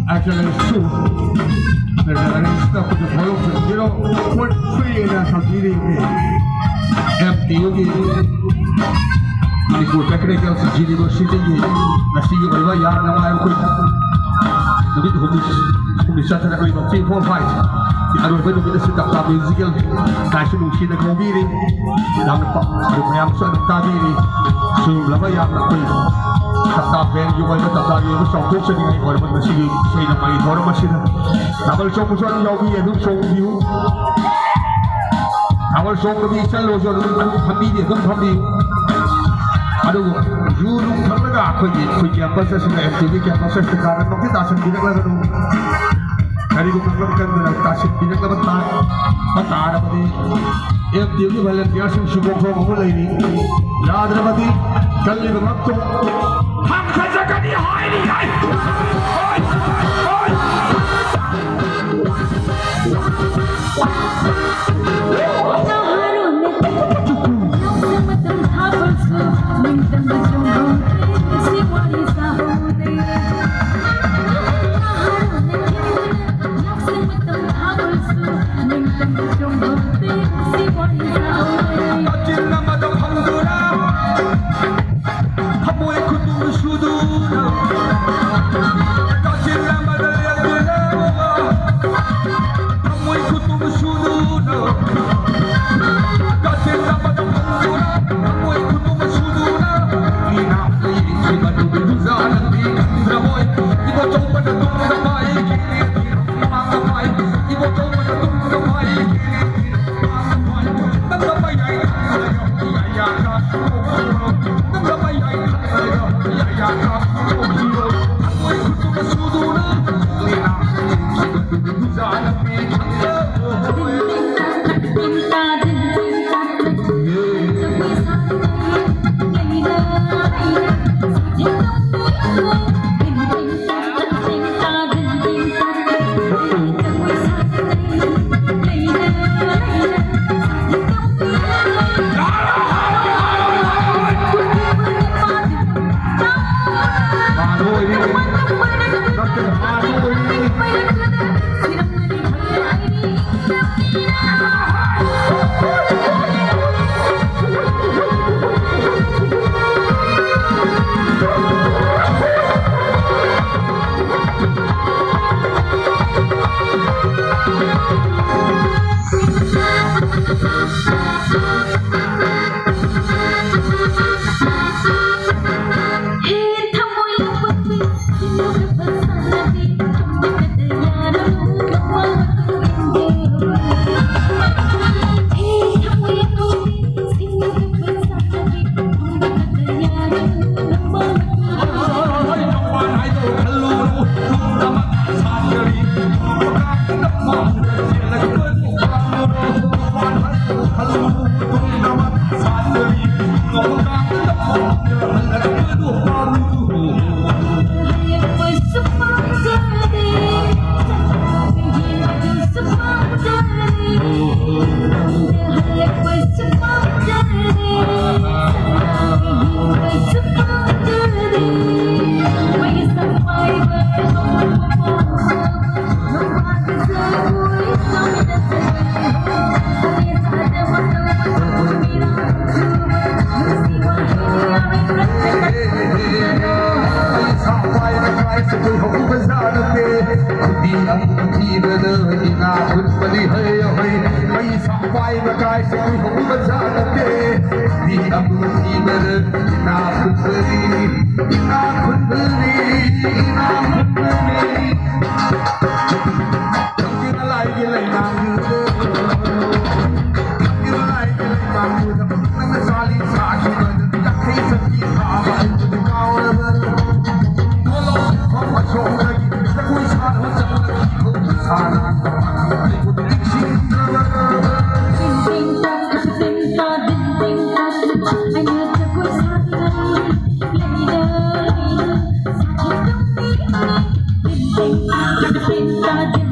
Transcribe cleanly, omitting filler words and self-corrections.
Actually, it's true. There's stuff with the boils. You know, we're free in that community. Empty, okay. Ini technical sa university nasiyo ba ya na ngayon ko nabi humisa sa nakalimutan 3, 4, 5 ano ba nung sa tapos musical kasi nung siya nag-combine lang pa mayam sa nagtabiri so labayang na ko tapos yung mga tatalo yung sa ko sa ngay or man sige sa ina may horo masina tapos so ko sa yogi ano so view tapos so ko bisa lo so hambi dia kan hambi aduh, julung terlega aku je apa sih sudah FTV apa sih sekarang mungkin tasik binak lah tu. Hari itu mungkin kan tasik binak lah betar apa ni? FTV balik dia sih syukur kau mulai ni. Yad ramadi kali waktu. Ham saja kan dia hai ni hai. Hãy subscribe cho kênh Ghiền Mì Gõ để không bỏ lỡ ดีอันที่เดินอีนาพุทธดีเฮ้ยเฮ้ยไม่สับไฟมากายสวยหงมันจะละเดดีอันที่เดินอีนาพุทธดีอีนาพุทธดีอีนาพุทธดีกินอะไรกินอะไรมาคือกินอะไรกินอะไรมาคือทำไมไม่ซาลีซาชีมันจะให้สักทีพาไปจะเก่าเลยตัวโลกของผู้ชมเลยจะคุยชาหัวใจเลยชาหนักไม่พูดถึงสิ่งDing ding